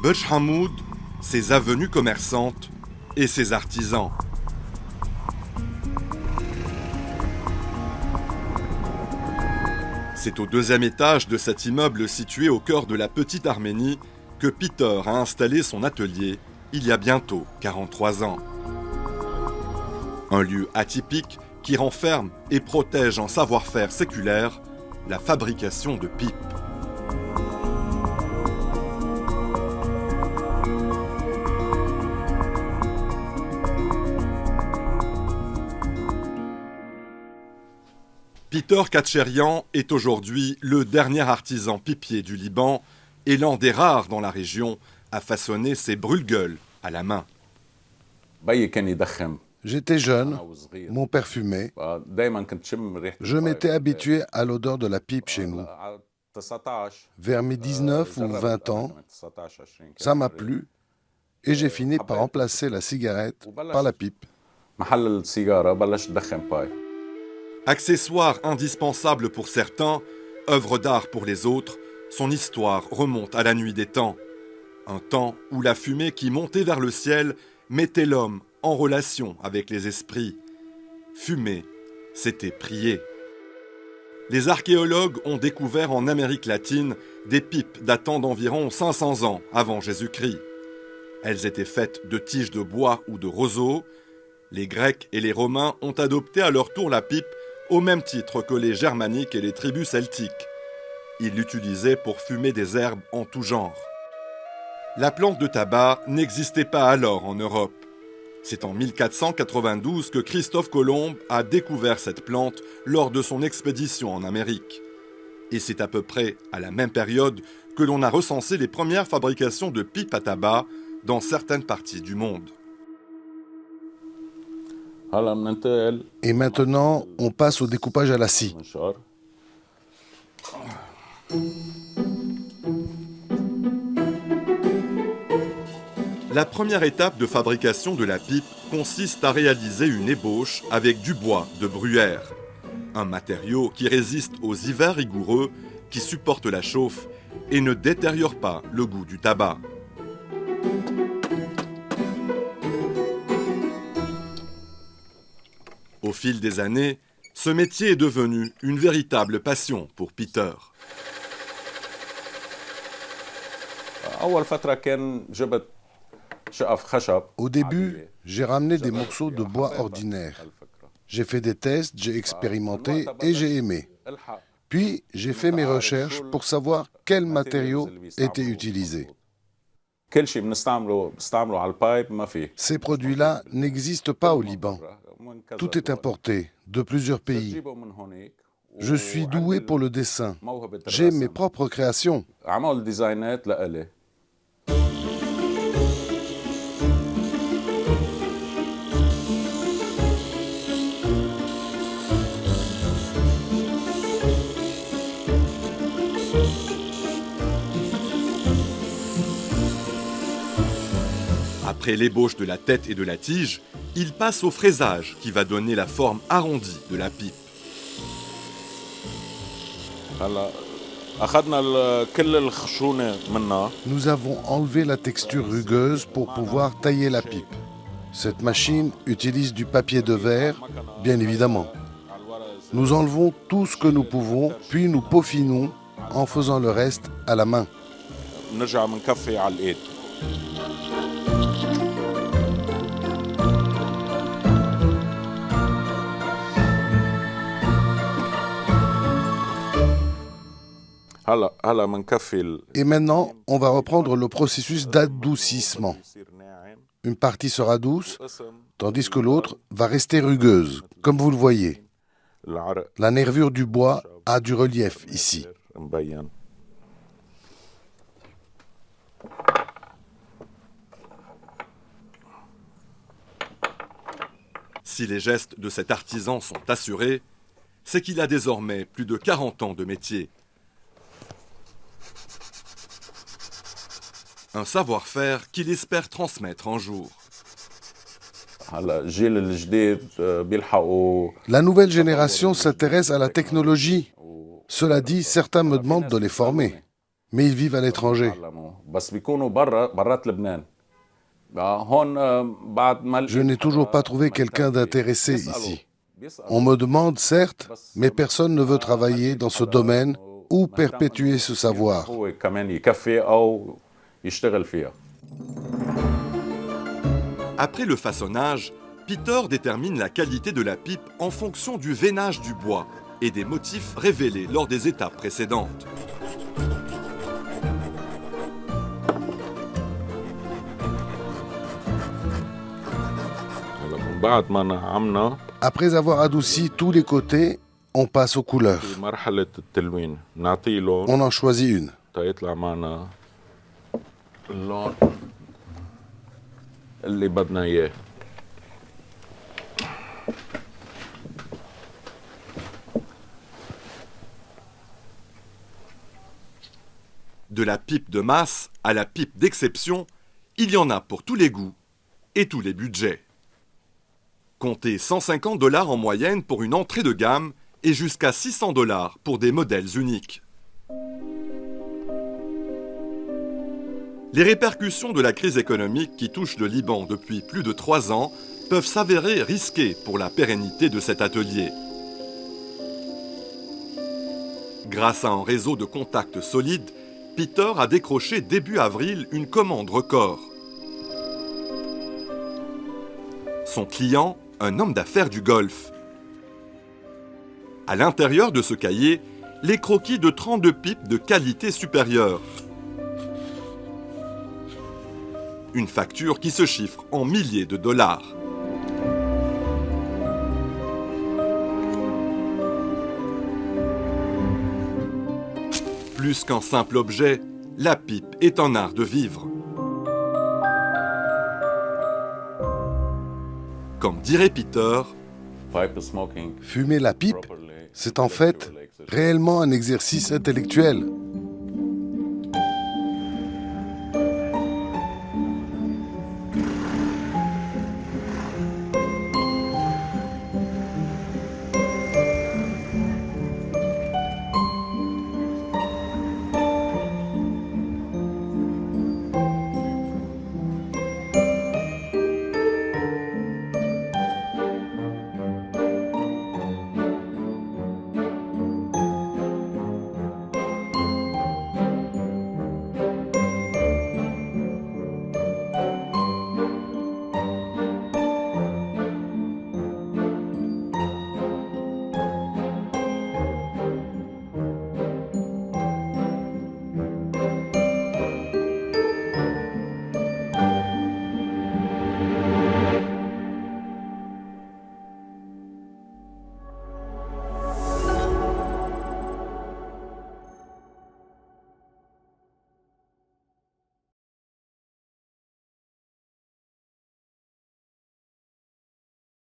Butch Hamoud, ses avenues commerçantes et ses artisans. C'est au deuxième étage de cet immeuble situé au cœur de la petite Arménie que Peter a installé son atelier il y a bientôt 43 ans. Un lieu atypique qui renferme et protège en savoir-faire séculaire la fabrication de pipes. Peter Khatcherian est aujourd'hui le dernier artisan pipier du Liban et l'un des rares dans la région à façonner ses brûle-gueules à la main. J'étais jeune, mon père fumait. Je m'étais habitué à l'odeur de la pipe chez nous. Vers mes 19 ou 20 ans, ça m'a plu et j'ai fini par remplacer la cigarette par la pipe. Accessoire indispensable pour certains, œuvre d'art pour les autres, son histoire remonte à la nuit des temps. Un temps où la fumée qui montait vers le ciel mettait l'homme en relation avec les esprits. Fumer, c'était prier. Les archéologues ont découvert en Amérique latine des pipes datant d'environ 500 ans avant Jésus-Christ. Elles étaient faites de tiges de bois ou de roseaux. Les Grecs et les Romains ont adopté à leur tour la pipe au même titre que les Germaniques et les tribus celtiques. Ils l'utilisaient pour fumer des herbes en tout genre. La plante de tabac n'existait pas alors en Europe. C'est en 1492 que Christophe Colomb a découvert cette plante lors de son expédition en Amérique. Et c'est à peu près à la même période que l'on a recensé les premières fabrications de pipes à tabac dans certaines parties du monde. Et maintenant, on passe au découpage à la scie. La première étape de fabrication de la pipe consiste à réaliser une ébauche avec du bois de bruyère, un matériau qui résiste aux hivers rigoureux, qui supporte la chauffe et ne détériore pas le goût du tabac. Au fil des années, ce métier est devenu une véritable passion pour Peter. Au début, j'ai ramené des morceaux de bois ordinaires. J'ai fait des tests, j'ai expérimenté et j'ai aimé. Puis, j'ai fait mes recherches pour savoir quels matériaux étaient utilisés. Ces produits-là n'existent pas au Liban. Tout est importé de plusieurs pays. Je suis doué pour le dessin. J'ai mes propres créations. Après l'ébauche de la tête et de la tige, il passe au fraisage qui va donner la forme arrondie de la pipe. Nous avons enlevé la texture rugueuse pour pouvoir tailler la pipe. Cette machine utilise du papier de verre, bien évidemment. Nous enlevons tout ce que nous pouvons, puis nous peaufinons en faisant le reste à la main. Et maintenant, on va reprendre le processus d'adoucissement. Une partie sera douce, tandis que l'autre va rester rugueuse, comme vous le voyez. La nervure du bois a du relief ici. Si les gestes de cet artisan sont assurés, c'est qu'il a désormais plus de 40 ans de métier. Un savoir-faire qu'il espère transmettre un jour. La nouvelle génération s'intéresse à la technologie. Cela dit, certains me demandent de les former. mais ils vivent à l'étranger. Je n'ai toujours pas trouvé quelqu'un d'intéressé ici. On me demande, certes, mais personne ne veut travailler dans ce domaine ou perpétuer ce savoir. Après le façonnage, Peter détermine la qualité de la pipe en fonction du veinage du bois et des motifs révélés lors des étapes précédentes. Après avoir adouci tous les côtés, on passe aux couleurs. On en choisit une. De la pipe de masse à la pipe d'exception, il y en a pour tous les goûts et tous les budgets. Comptez $150 en moyenne pour une entrée de gamme et jusqu'à $600 pour des modèles uniques. Les répercussions de la crise économique qui touche le Liban depuis plus de 3 ans peuvent s'avérer risquées pour la pérennité de cet atelier. Grâce à un réseau de contacts solides, Peter a décroché début avril une commande record. Son client, un homme d'affaires du Golfe. À l'intérieur de ce cahier, les croquis de 32 pipes de qualité supérieure. Une facture qui se chiffre en milliers de dollars. Plus qu'un simple objet, la pipe est un art de vivre. Comme dirait Peter, fumer la pipe, c'est en fait réellement un exercice intellectuel.